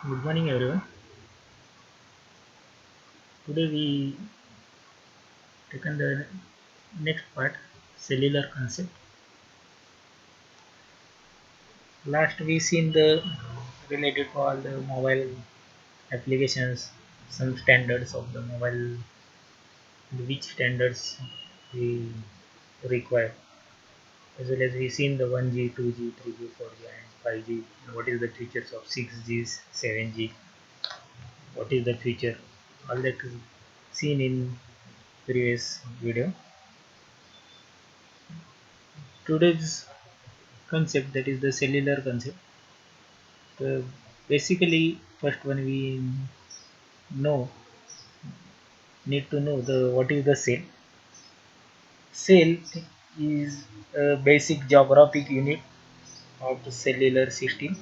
Good morning, everyone. Today we taken the next part, cellular concept. Last we seen the related to all the mobile applications, some standards of the mobile, which standards we require, as well as we seen the 1G, 2G, 3G, 4G, and 5G. What is the features of 6G, 7G? What is the future? All that is seen in previous video. Today's concept, that is the cellular concept. Basically, first one we know need to know the what is the cell. Cell is a basic geographic unit of the cellular system.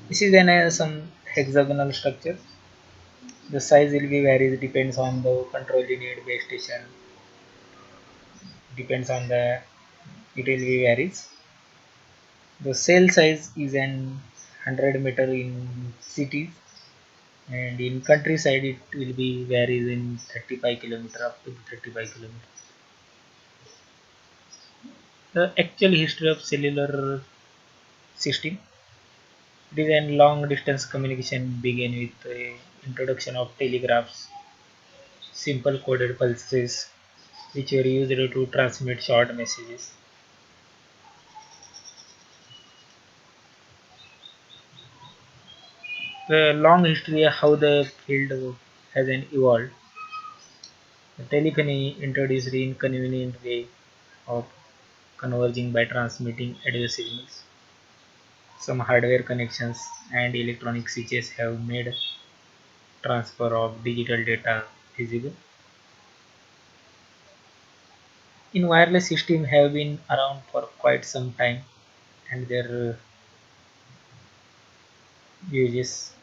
This is some hexagonal structure. The size will be varies depends on the control unit, base station. Depends on the it will be varies. The cell size is an 100 meter in cities, and in countryside it will be varies in 35 kilometer up to 35 kilometers. The actual history of cellular system, it is a long distance communication began with the introduction of telegraphs, simple coded pulses which were used to transmit short messages. The long history of how the field has evolved. The telephony introduced the inconvenient way of converging by transmitting audio signals. Some hardware connections and electronic switches have made transfer of digital data feasible. In wireless systems have been around for quite some time, and their uses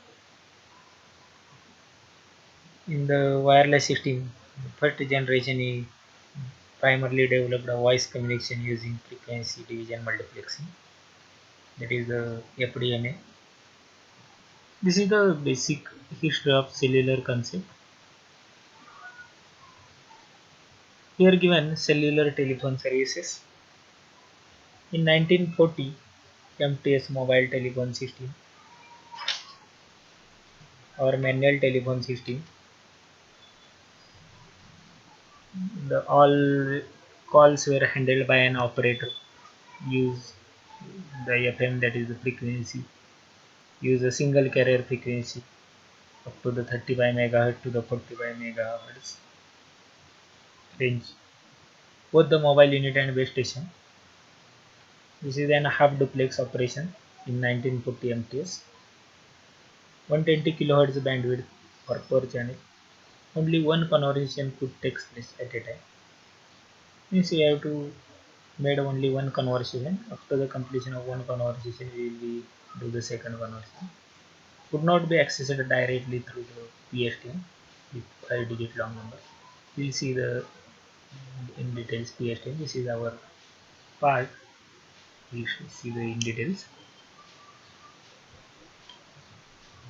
in the wireless system. First generation is primarily developed a voice communication using frequency division multiplexing. That is the FDMA. This is the basic history of cellular concept. Here given cellular telephone services. In 1940, MTS mobile telephone system or manual telephone system, the all calls were handled by an operator. Use the FM, that is the frequency. Use a single carrier frequency up to the 35 megahertz to the 45 megahertz range. Both the mobile unit and base station. This is an half duplex operation in 1940 MTS. 120 kilohertz bandwidth for per channel. Only one conversation could take place at a time. Means you have to made only one conversation. After the completion of one conversation, we will be do the second conversation. Could not be accessed directly through the PSTN with 5-digit long number. We'll see the in details PSTN. This is our part. We should see the in details.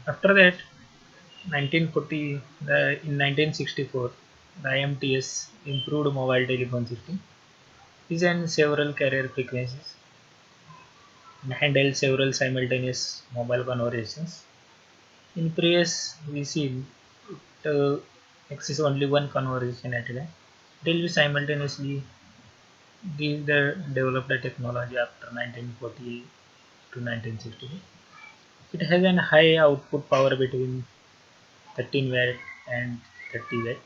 After that, 1940, in 1964, the IMTS improved mobile telephone system. Is in several carrier frequencies and handled several simultaneous mobile conversations. In previous, we see it access only one conversation at a time. It will be simultaneously developed the technology after 1940 to 1960. It has a high output power between 13 watt and 30 watt,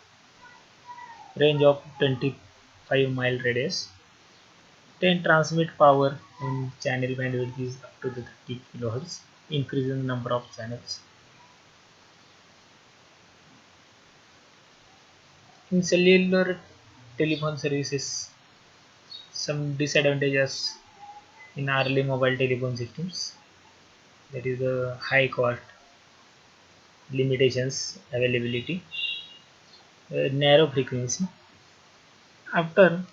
range of 25-mile radius. Then transmit power in channel bandwidth is up to the 30 kilohertz, increasing the number of channels. In cellular telephone services, some disadvantages in early mobile telephone systems. That is the high cost, limitations, availability, narrow frequency. After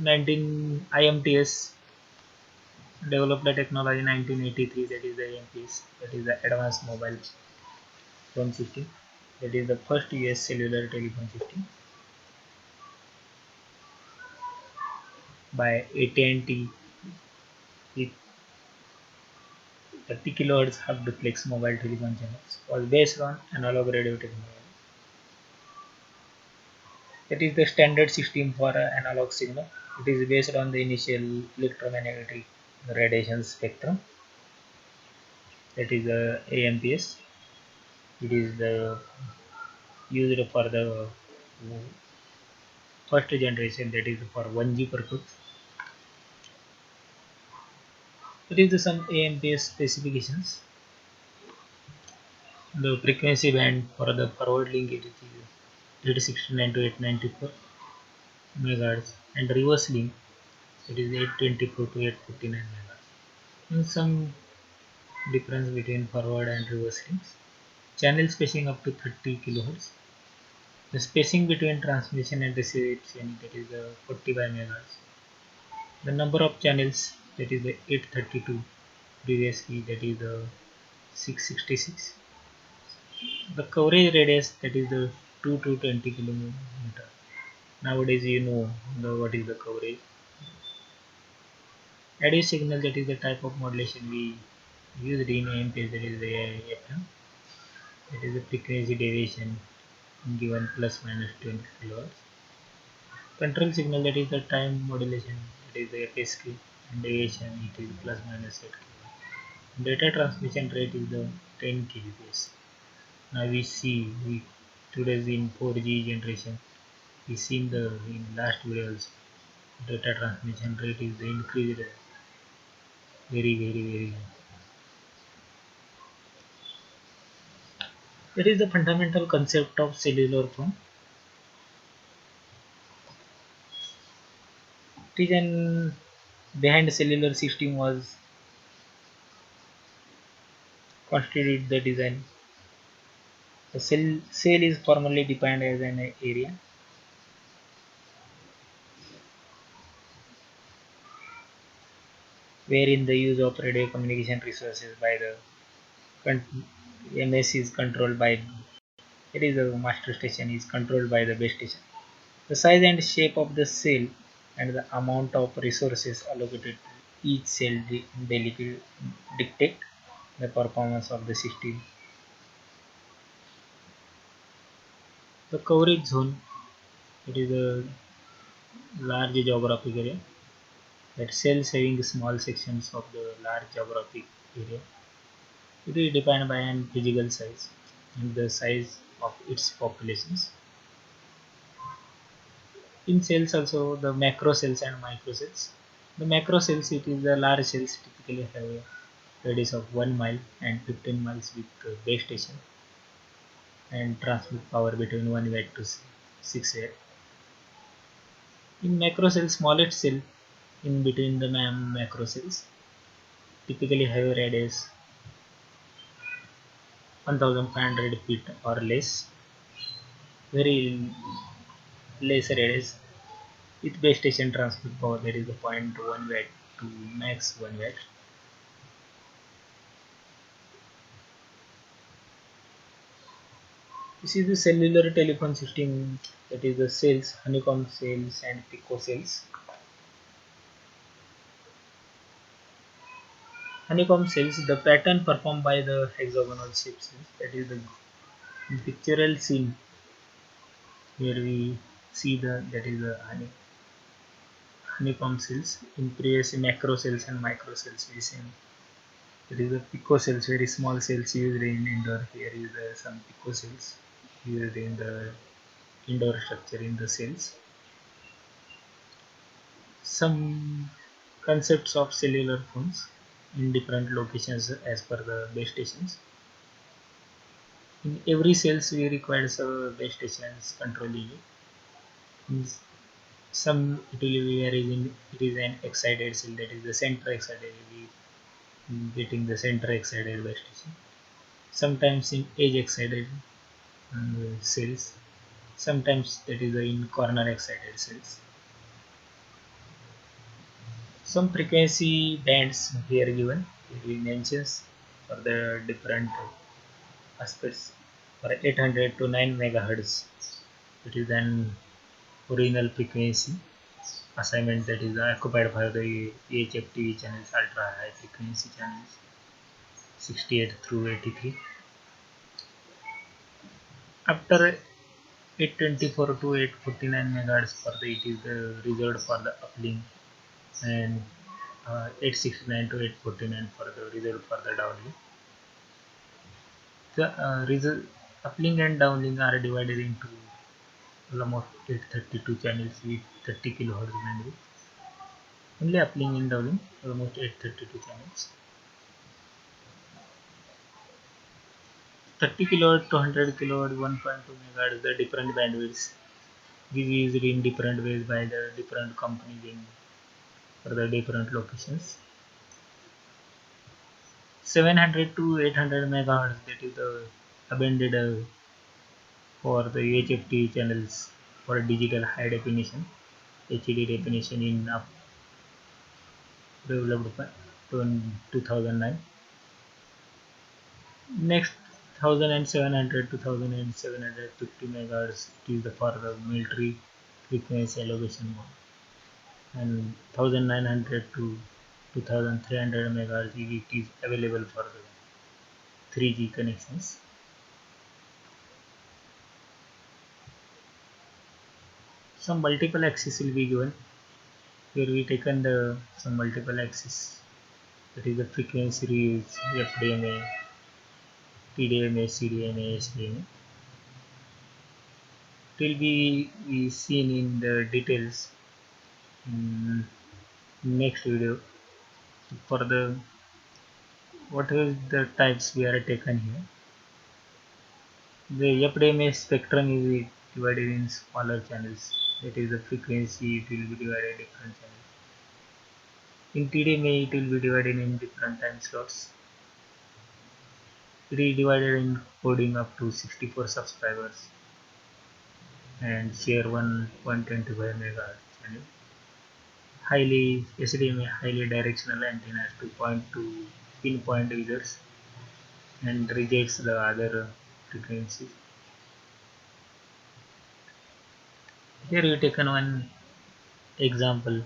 19 IMTS Developed the technology in 1983, that is the AMPS, that is the Advanced Mobile Phone System. That is the first US cellular telephone system by AT&T with 30 kHz half duplex mobile telephone channels, was based on analog radio technology. That is the standard system for analog signal. It is based on the initial electromagnetic radiation spectrum, that is the AMPS. It is the used for the first generation, that is for 1G purpose. It is the some AMPS specifications. The frequency band for the forward link it is 869 to 894 megahertz, and reverse link it is 824 to 859 megahertz. In some difference between forward and reverse links. Channel spacing up to 30 kilohertz. The spacing between transmission and reception, that is the 45 megahertz. The number of channels, that is the 832, previously that is the 666. The coverage radius, that is the 2 to 20 kilometer. Nowadays you know what is the coverage. Audio signal, that is the type of modulation we used in AMPS, that is the FM. That is the frequency deviation given plus minus 20 kilohertz. Control signal, that is the time modulation, that is the FSK, and deviation it is plus minus 8 kHz. Data transmission rate is the 10 kbps. Now we see today's in 4G generation, we seen the in last videos data transmission rate is increased very. That is the fundamental concept of cellular phone. It is an behind cellular system was constituted the design. The cell is formally defined as an area wherein the use of radio communication resources by the MS is controlled by, it is the master station is controlled by the base station. The size and shape of the cell and the amount of resources allocated to each cell dictate the performance of the system. The coverage zone, it is a large geographic area, that cells having small sections of the large geographic area. It is defined by an physical size and the size of its populations. In cells also the macro cells and micro cells. The macro cells, it is the large cells typically have a radius of 1 mile and 15 miles with base station and transmit power between 1 watt to 6 watt. In macro cells, smallest cell in between the macro cells typically have a radius 1500 feet or less, very less radius with base station transmit power, that is the 0.1 watt to max 1 watt. This is the cellular telephone system, that is the cells, honeycomb cells and pico cells. Honeycomb cells, the pattern performed by the hexagonal shape cells, that is the pictorial scene where we see that is the honeycomb cells. In previous macro cells and micro cells we see that is the pico cells, very small cells used in indoor. Here is some pico cells used in the indoor structure in the cells. Some concepts of cellular phones in different locations as per the base stations. In every cells we require a base stations control unit. In some it will be it is an excited cell, that is the center excited, we getting the center excited base station. Sometimes in edge excited cells, sometimes that is in corner excited cells. Some frequency bands here given. Here we mentions for the different aspects. For 800 to 9 megahertz, it is an original frequency assignment that is occupied by the HFTV channels, ultra high frequency channels 68 through 83. After 824 to 849 megahertz for the it is reserved for the uplink, and 869 to 849 for the reserved for the downlink. The uplink and downlink are divided into almost 832 channels with 30 kilohertz bandwidth. Only uplink and downlink almost 832 channels. 30 kilohertz to 100 kilohertz, 1.2 megahertz, the different bandwidths. This is used in different ways by the different companies in for the different locations. 700 to 800 megahertz, that is the abandoned for the HFT channels for digital high definition HD definition in developed by 2009. Next 1700 to 1750 megahertz, it is the for the military frequency elevation mode, and 1900 to 2300 megahertz it is available for the 3G connections. Some multiple axis will be given. Here we taken the some multiple axis, that is the frequency reads FDMA, TDMA, CDMA, SDMA. It will be seen in the details in next video. For the what is the types we are taken here. The FDMA spectrum is divided in smaller channels. That is the frequency, it will be divided in different channels. In TDMA it will be divided in different time slots. It is divided in coding up to 64 subscribers and share 1.25 megahertz channel. Highly SDMA highly directional antennas to point to pinpoint users and rejects the other frequencies. Here we taken one example.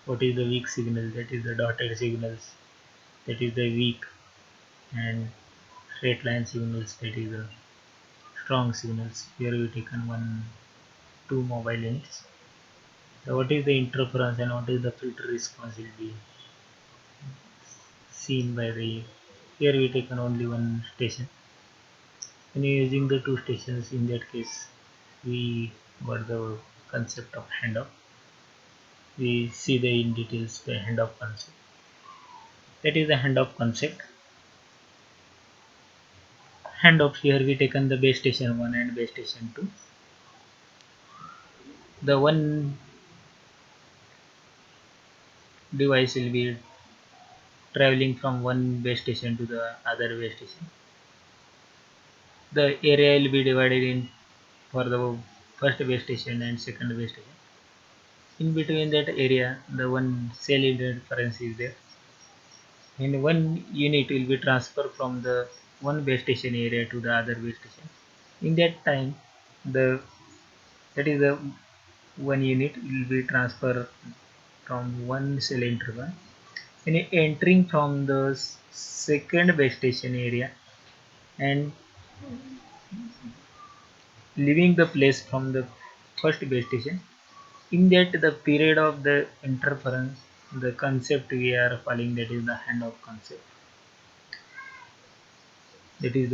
What is the weak signal? That is the dotted signals. That is the weak, and straight line signals. That is the strong signals. Here we taken two mobile ends. So what is the interference and what is the filter response will be seen by the. Here we taken only one station. When you using the two stations, in that case, we got the concept of handoff. We see the in details the handoff concept. That is the handoff concept. Handoff, here we taken the base station 1 and base station 2. The one device will be traveling from one base station to the other base station. The area will be divided in for the first base station and second base station. In between that area, the one cell interference is there, and one unit will be transferred from the one base station area to the other base station. In that time, the that is the one unit will be transferred from one cell interval and entering from the second base station area and leaving the place from the first base station. In that the period of the interference, the concept we are following, that is the handoff concept, that is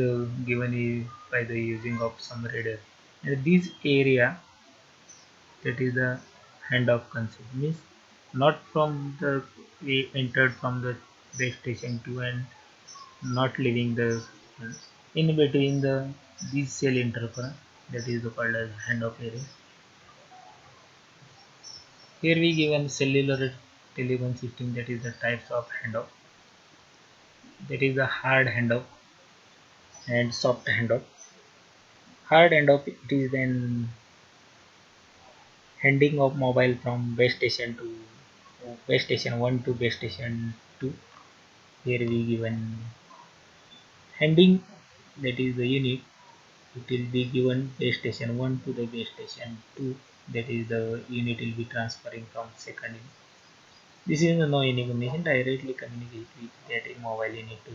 given by the using of some radar. And this area, that is the handoff concept, means not from the we entered from the base station 2 and not leaving the in between the these cell interference, that is called as handoff area. Here we given cellular telephone system, that is the types of handoff. That is the hard handoff and soft handoff. Hard handoff, it is then handing of mobile from base station to base station 1 to base station 2. Here we given handing, that is the unit. It will be given base station 1 to the base station 2, that is the unit will be transferring from second unit. This is the no any combination, directly communicate with that mobile unit to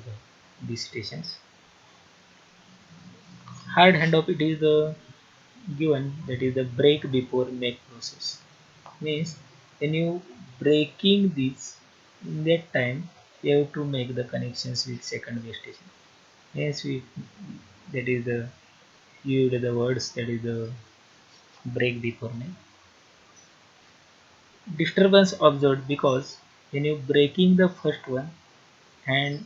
these stations. Hard handoff, it is the given, that is the break before make process. Means when you breaking this, in that time you have to make the connections with second base station. Hence we, that is the used the words, that is the break before make. Disturbance observed because when you breaking the first one and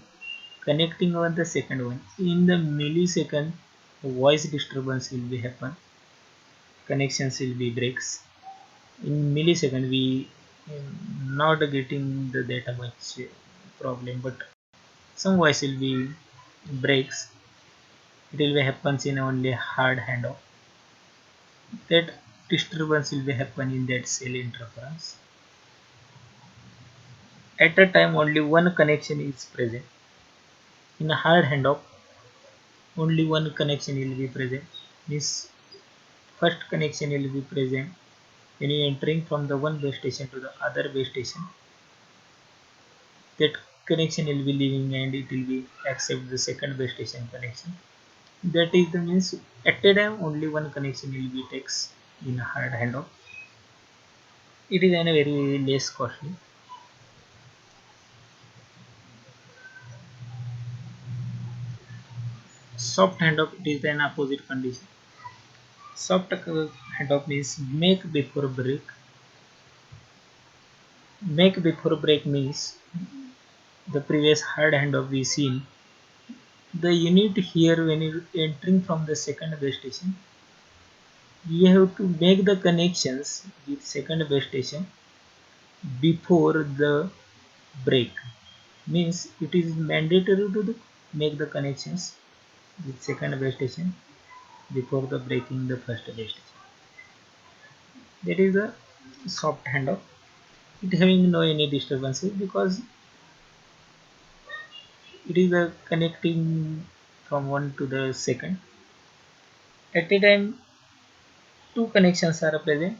connecting on the second one, in the millisecond voice disturbance will be happen, connections will be breaks. In millisecond we not getting the data much problem, but some voice will be breaks. It will be happens in only hard handoff. That disturbance will be happen in that cell interference. At a time only one connection is present. In a hard handoff only one connection will be present. This first connection will be present when you entering from the one base station to the other base station. That connection will be leaving and it will be accept the second base station connection. That is the means at a time only one connection will be takes in a hard handoff. It is a very less costly. Soft handoff, it is an opposite condition. Soft handoff means make before break. Make before break means the previous hard handoff we seen. The unit here when you entering from the second base station, you have to make the connections with second base station before the break. Means it is mandatory to make the connections with second base station before the breaking the first base station. That is the soft handoff. It having no any disturbances because it is a connecting from one to the second. At a time two connections are present.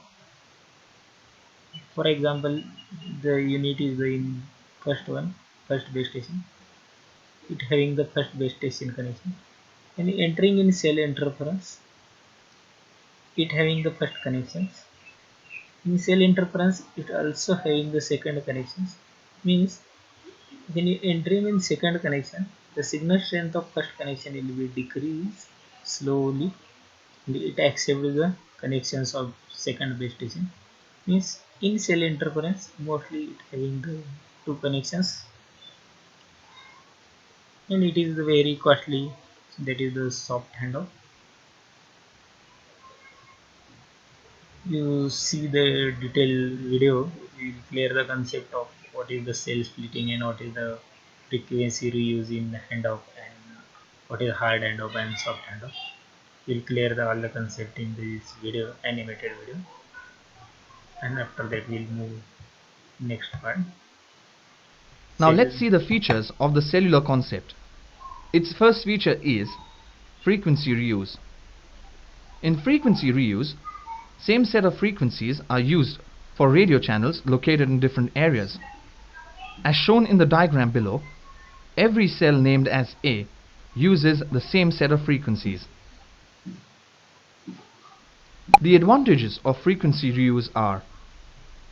For example, the unit is in first one, first base station. It having the first base station connection. And entering in cell interference, it having the first connections. In cell interference, it also having the second connections. Means when you entering in second connection, the signal strength of first connection will be decreased slowly. And it accepts the connections of second base station. Means in cell interference, mostly it having the two connections, and it is very costly. That is the soft handoff. You see the detailed video, you will clear the concept of what is the cell splitting and what is the frequency reuse in handoff and what is hard handoff and soft handoff. You will clear all the concept in this video, animated video, and after that we'll move next part. Now let's see the features of the cellular concept. Its first feature is frequency reuse. In frequency reuse, same set of frequencies are used for radio channels located in different areas. As shown in the diagram below, every cell named as A uses the same set of frequencies. The advantages of frequency reuse are: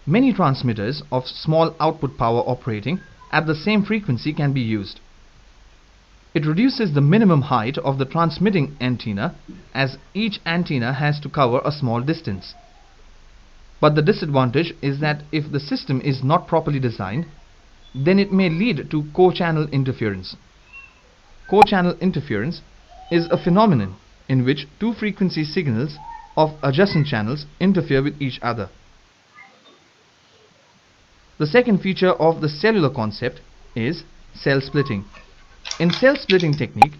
many transmitters of small output power operating at the same frequency can be used. It reduces the minimum height of the transmitting antenna, as each antenna has to cover a small distance. But the disadvantage is that if the system is not properly designed, then it may lead to co-channel interference. Co-channel interference is a phenomenon in which two frequency signals of adjacent channels interfere with each other. The second feature of the cellular concept is cell splitting. In cell splitting technique,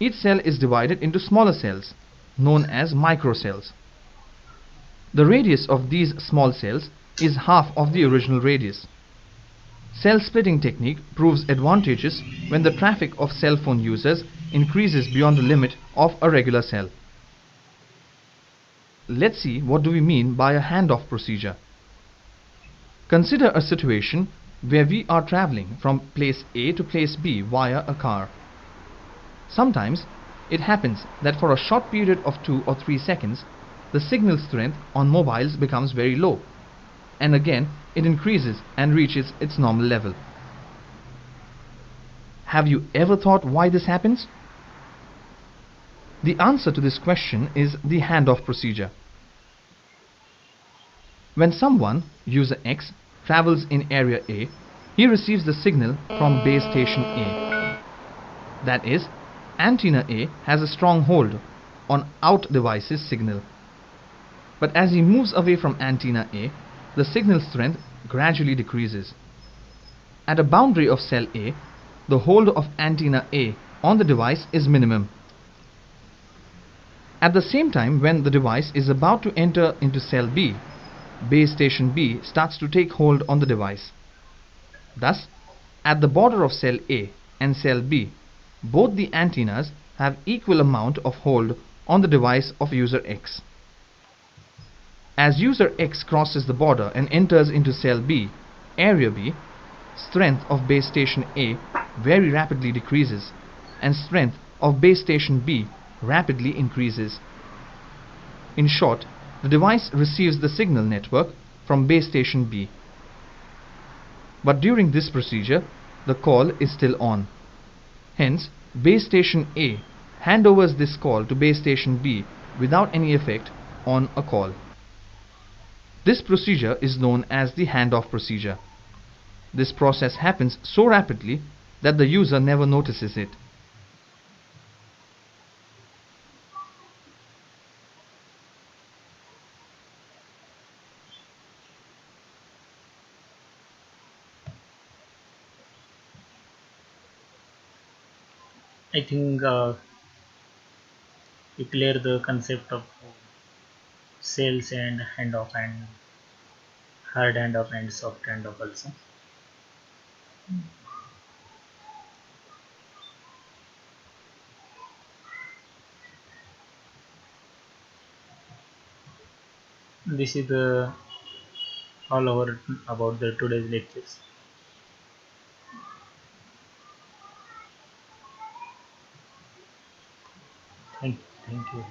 each cell is divided into smaller cells, known as microcells. The radius of these small cells is half of the original radius. Cell splitting technique proves advantageous when the traffic of cell phone users increases beyond the limit of a regular cell. Let's see what do we mean by a handoff procedure. Consider a situation where we are traveling from place A to place B via a car. Sometimes it happens that for a short period of 2 or 3 seconds, the signal strength on mobiles becomes very low, and again it increases and reaches its normal level. Have you ever thought why this happens? The answer to this question is the handoff procedure. When someone, user X, travels in area A, he receives the signal from base station A. That is, antenna A has a strong hold on out device's signal. But as he moves away from antenna A, the signal strength gradually decreases. At a boundary of cell A, the hold of antenna A on the device is minimum. At the same time, when the device is about to enter into cell B, base station B starts to take hold on the device. Thus, at the border of cell A and cell B, both the antennas have equal amount of hold on the device of user X. As user X crosses the border and enters into cell B, area B, strength of base station A very rapidly decreases and strength of base station B rapidly increases. In short, the device receives the signal network from base station B. But during this procedure, the call is still on. Hence, base station A handovers this call to base station B without any effect on a call. This procedure is known as the handoff procedure. This process happens so rapidly that the user never notices it. I think you clear the concept of sales and handoff and hard handoff and soft handoff also. This is the all over about the today's lectures. Thank you.